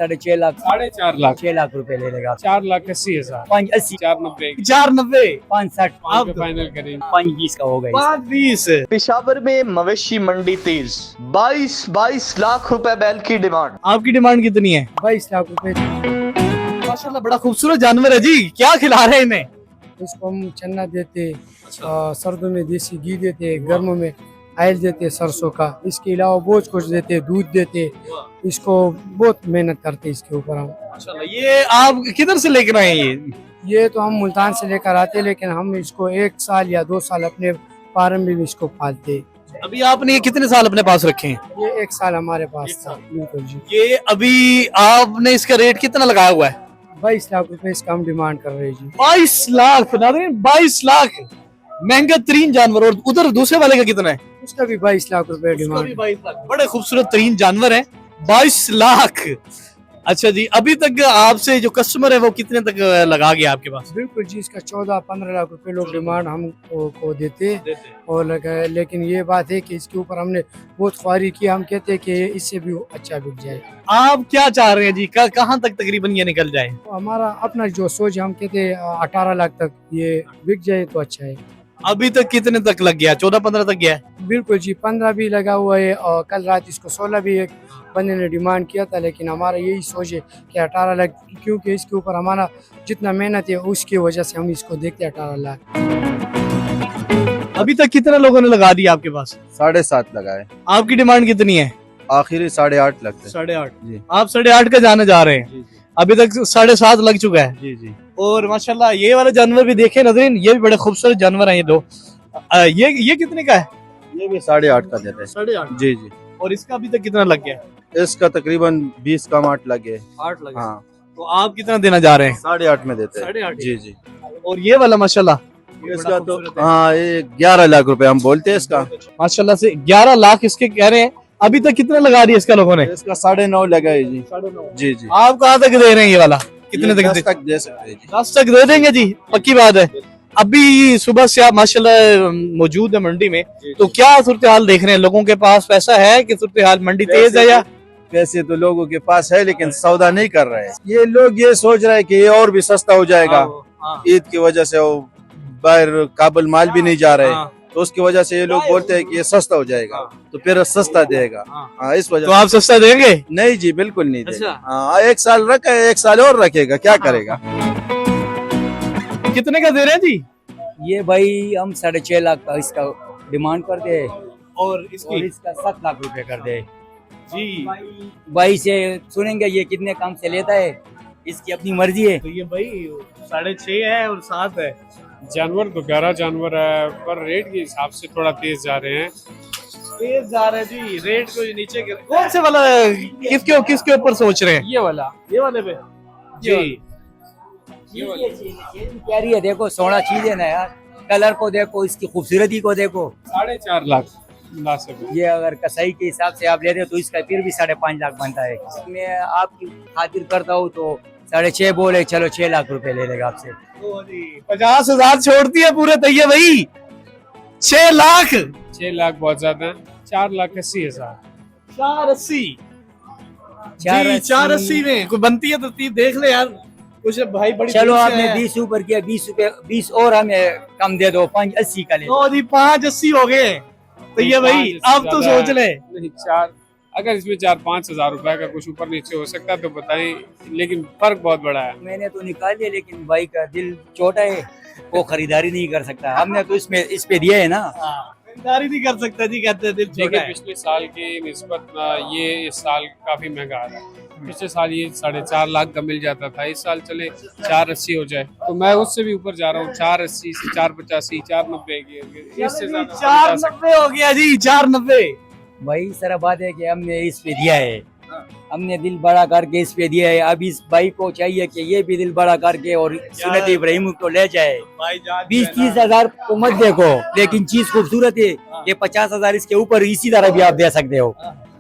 6.5 लाख 4.5 लाख 6 लाख रुपए ले लेगा। 4,80,000 5.80 4,90 490 5.60 आप फाइनल करेंगे 5.20 का होगा। 520। पेशावर में मवेशी मंडी तेज 22 लाख रुपए बैल की डिमांड। आपकी डिमांड कितनी है? 22 लाख रुपए। माशाल्लाह बड़ा खूबसूरत जानवर है जी। क्या खिला रहे हैं इन्हें? इसको हम चन्ना देते, सर्दों में देसी घी देते, गर्मों में आयल देते सरसों का। इसके अलावा बहुत कुछ देते, दूध देते। इसको बहुत मेहनत करते इसके ऊपर हम। माशाल्लाह। ये आप किधर से लेकर आए हैं ये तो हम मुल्तान से लेकर आते, लेकिन हम इसको 1 साल या 2 साल अपने फार्म में भी इसको पालते। अभी आपने ये कितने साल अपने पास रखे हैं? ये 1 साल हमारे पास था। बिल्कुल जी। ये अभी आपने इसका रेट कितना लगाया हुआ है? 22 लाख रुपए इसका हम डिमांड कर रहे हैं जी। 22 लाख। 22 लाख महंगा तरीन जानवर। और उधर दूसरे वाले का कितना है? उसका भी 22 लाख रुपए उसका भी डिमांड। 22 लाख। बड़े खूबसूरत तरीन जानवर है। 22 लाख। अच्छा जी, अभी तक आपसे जो कस्टमर है वो कितने तक लगा गया आपके पास? बिल्कुल जी। इसका 14-15 लाख रुपए लोग डिमांड हम को देते और लगाए, लेकिन ये बात है कि इसके ऊपर हमने बहुत ख्वारी की। हम कहते हैं कि इससे भी अच्छा बिक जाए। आप क्या चाह रहे हैं जी? कहाँ तक तकरीबन ये निकल जाए? तो हमारा अपना जो सोच है, हम कहते हैं 18 लाख तक ये बिक जाए तो अच्छा है। अभी तक कितने तक लग गया? 14-15 तक गया है? बिल्कुल जी। 15 भी लगा हुआ है और कल रात इसको 16 भी एक बंदे ने डिमांड किया था, लेकिन हमारा यही सोच है कि 18 लाख, क्योंकि इसके ऊपर हमारा जितना मेहनत है उसकी वजह से हम इसको देखते हैं 18 लाख। अभी तक कितने लोगों ने लगा दिया आपके पास? 7.5 लगाए। आपकी डिमांड कितनी है? आखिरी 8.5 लगते हैं। 8.5 जी। आप 8.5 का जाने जा रहे हैं। जी जी अभी तक 7.5 लग चुका है। जी जी। और माशाल्लाह ये वाले जानवर भी देखे नजरीन, ये भी बड़े खूबसूरत जानवर हैं ये दो। ये कितने का है? ये भी 8.5 का देते हैं। 8.5। जी जी। और इसका अभी तक कितना लग गया है? इसका तकरीबन 20 का 8 लगे। 8 लगा। हाँ, तो आप कितना देना जा रहे हैं? 8.5 में देते हैं। 8.5। जी जी। और ये वाला माशाल्लाह इसका तो हाँ, ये 11 लाख रुपए हम बोलते हैं इसका। माशाल्लाह से 11 लाख इसके कह रहे हैं। अभी तक कितना लगा दिया इसका लोगों ने? इसका 9.5 लगा है जी। जी जी। आप कहाँ तक दे रहे हैं ये वाला? कितने तक 10 तक दे सकते हैं जी। 10 तक दे देंगे जी, पक्की बात है। अभी सुबह से आप माशाल्लाह मौजूद है मंडी में, तो क्या सूरत हाल देख रहे हैं? लोगों के पास पैसा है कि सूरत हाल मंडी तेज है या? पैसे तो लोगों के पास है, लेकिन सौदा नहीं कर रहे हैं। ये लोग ये सोच रहे हैं कि ये और भी सस्ता हो जाएगा। ईद की वजह से वो बाहर काबुल माल भी नहीं जा रहे, तो उसकी वजह से ये लोग बोलते हैं कि ये सस्ता हो जाएगा, तो फिर सस्ता देगा। हाँ, इस वजह तो आप सस्ता देंगे? नहीं जी, बिल्कुल नहीं देगा। हाँ, 1 साल रखा है, 1 साल और रखेगा, क्या करेगा। कितने का दे रहे हैं जी? ये भाई हम 6.5 लाख का इसका डिमांड कर दे और और इसका 7 लाख रुपए कर दे जी। भाई से सुनेंगे ये कितने काम से लेता है, इसकी अपनी मर्जी है। तो ये भाई 6.5 है और 7 है। जानवर तो प्यारा जानवर है, पर रेट के हिसाब से थोड़ा तेज जा रहे हैं। तेज जा रहे हैं जी, रेट को नीचे कर। कौन से वाला किसके ऊपर सोच रहे हैं? ये वाला ये वाले पे जी। प्यारी है, देखो सोना चीज है ना यार। कलर को देखो, इसकी खूबसूरती को देखो। 4.5 लाख मुनासिब है। ये अगर कसाई के हिसाब से आप ले रहे हो तो इसका फिर भी 5.5 लाख बनता है। मैं आपकी खातिर करता हूँ तो 6.5 बोले, चलो 6 लाख रुपए ले लेगा आपसे। 50,000 छोड़ती है पूरे तैये भाई। 6 लाख। 6 लाख बहुत ज्यादा है। 4,80,000 480 480 480 में कोई बनती है तो देख ले यार कुछ भाई। बड़ी चलो दूर से आपने है। 20 ऊपर किया, 20 रुपए 20 और हमें कम दे दो, 5.80 का ले लो। तो जी 580 हो गए तो ये भाई अब तो सोच ले। नहीं, 4 अगर इसमें 4-5 हजार रुपए का कुछ ऊपर नीचे हो सकता है तो बताएं, लेकिन फर्क बहुत बड़ा है। मैंने तो निकाल लिया, लेकिन भाई का दिल छोटा है, वो खरीदारी नहीं कर सकता। हमने तो इसमें इस पे दिया है ना। खरीदारी नहीं कर सकता जी, कहते हैं दिल छोटा देखिए, है। पिछले साल की निस्बत ये इस साल काफी महंगा आ रहा है। पिछले साल ये 4.5 लाख का मिल जाता था, इस साल चले 480 हो जाए, तो मैं उससे भी ऊपर जा रहा हूँ। 480 से 485 490 इससे ज्यादा 490 हो गया जी। 490 भाई सारा बात है कि हमने इस पे दिया है, हमने दिल बड़ा करके इस पे दिया है। अब इस भाई को चाहिए कि ये भी दिल बड़ा करके और सुन्नत इब्राहिम को ले जाए। 20-30 हजार को मत देखो, लेकिन चीज खूबसूरत है। ये 50 हजार इसके ऊपर इसी तरह भी आप दे सकते हो।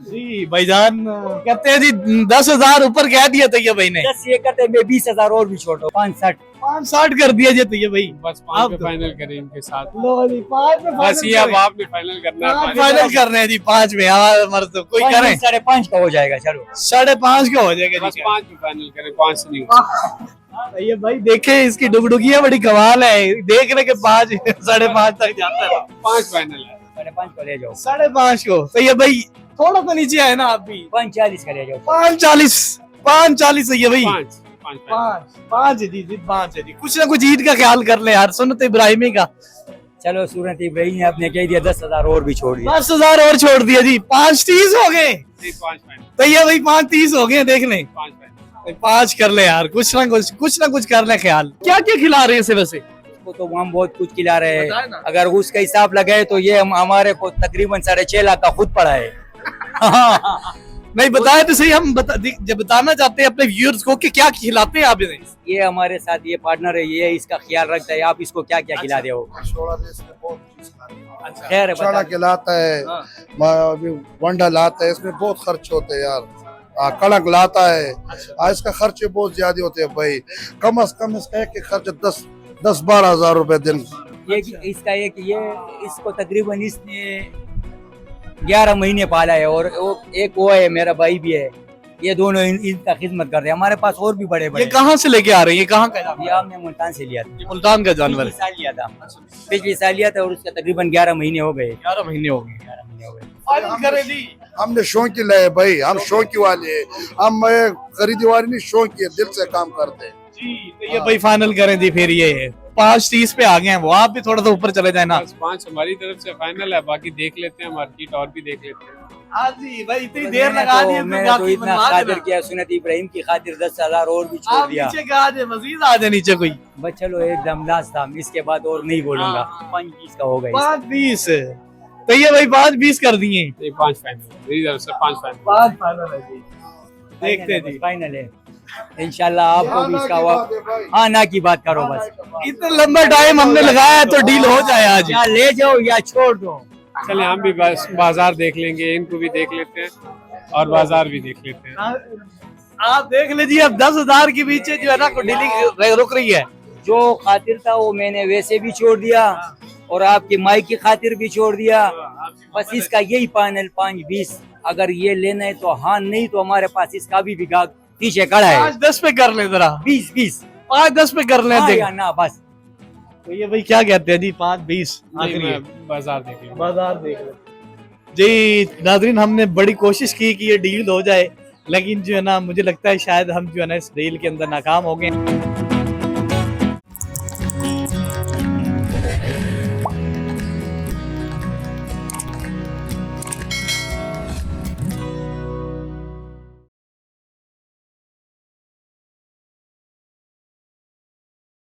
जी भाईजान कहते हैं जी 10,000 ऊपर कह दिया तैयब भाई ने। 10 ये करते मैं 20,000 और भी छोड़ दो 560 560 कर दिया जी तैयब भाई। बस आप 5 पे फाइनल करें इनके साथ। लो जी 5 में बस ये अब आपने फाइनल करना है। फाइनल कर रहे हैं जी 5 में। हमारा मर्द तो कोई करें 5.5 का हो जाएगा चलो 5.5 का हो जाएगा बस जी। 5 पे फाइनल करें, 5 से नहीं होता। ये भाई देखे इसकी डुगडुगियां बड़ी कमाल है, देख रहे के 5 5.5 तक जाता है। 5 फाइनल है। 5.5 का ले जाओ 5.5 को तो ये भाई थोड़ा तो नीचे है ना आप भी। 5.40 का ले जाओ 5.40 है ये भाई। 5 5 जी जी 5 है जी। कुछ ना कुछ ईद का ख्याल कर ले यार, सुन्नत इब्राहिमी का। चलो सूरत इब्राहिम ने आपने कह दिया 10,000 और भी छोड़ दिया 10,000 और छोड़ दिया जी। 5.30 हो गए 5 फाइनल। तो ये भाई 5.30 हो गए देख लें। 5 फाइनल। 5 कर ले यार, कुछ ना कुछ कर ले ख्याल। क्या क्या खिला रहे हैं इसे वैसे? उसको तो हम बहुत कुछ खिला रहे बताए हैं। ना। अगर उसका हिसाब लगाए तो ये हमारे को तकरीबन 6.5 लाख का खुद पड़ा है नहीं बताया तो सही, हम जब बताना चाहते हैं अपने व्यूअर्स को कि क्या खिलाते हैं आप इन्हें। ये हमारे साथ ये पार्टनर है, ये इसका ख्याल रखता है। आप इसको क्या क्या खिला दे हो खैर है छड़ा बता खिलाता है, वंडा लाता है, इसमें बहुत खर्च होते हैं यार। कड़क लाता है, इसका खर्चे बहुत ज्यादा होते हैं भाई। कम से कम इसका एक खर्च 10-12 हजार रुपए दिन। ये इसका ये इसको तकरीबन इसने 11 महीने पाला है और वो है मेरा भाई भी है। ये दोनों इनका खिदमत करते हैं। हमारे पास और भी बड़े ये बड़े कहाँ से लेके आ रहे हैं? ये कहाँ का जानवर? ये हमने मुल्तान से लिया था। ये मुल्तान का जानवर पिछले है। साल लिया था पिछले साल लिया था और उसका तकरीबन 11 महीने हो गए 11 महीने हो गए। 11 महीने हो गए फाइनल करें जी। हमने शौकी लाए भाई, हम शौकी वाले हैं। हम खरीदी वाले नहीं, शौकी है, दिल से काम करते हैं। जी तो ये भाई फाइनल करें जी। फिर ये 5.30 पे आ गए हैं वो, आप भी थोड़ा सा ऊपर चले जाए ना। बस 5 हमारी तरफ से फाइनल है, बाकी देख लेते हैं मार्केट और भी देख लेते हैं। हाँ जी भाई इतनी देर लगा दी मैंने तो इतना खातिर किया सुन्नत इब्राहिम की खातिर 10,000 और भी छोड़ आप दिया। नीचे का आ जाए, मजीद आ जाए नीचे कोई। बस चलो एकदम लास्ट था, इसके बाद और नहीं बोलूंगा। 5.20 का हो गया 5.20 तो ये भाई 5.20 कर दिए। ये 5 फाइनल मेरी तरफ से 5 फाइनल। 5 फाइनल है जी। देखते हैं जी। फाइनल है इंशाल्लाह। आपको भी इसका हाँ ना की बात करो बस। इतना लंबा टाइम हमने लगाया तो डील हो जाए आज। या ले जाओ या छोड़ दो। चले हम भी बस बाजार देख लेंगे, इनको भी देख लेते हैं और बाजार भी देख लेते हैं। आप देख लीजिए अब 10,000 के पीछे जो है ना डीलिंग रुक रही है। जो खातिर था वो मैंने वैसे भी छोड़ दिया और आपकी माई की खातिर भी छोड़ दिया। बस इसका यही फाइनल 5.20। अगर ये लेना है तो हाँ, नहीं तो हमारे पास इसका भी विभाग पीछे खड़ा है। 5-10 पे कर ले जरा। 20 5-10 पे कर ले। हाँ या ना बस। तो ये भाई क्या कहते हैं जी? 5.20 आखिरी है। बाजार देख लेंगे। बाजार देख ले जी। नाजरीन हमने बड़ी कोशिश की कि ये डील हो जाए, लेकिन जो है ना मुझे लगता है शायद हम जो है ना इस डील के अंदर नाकाम हो गए।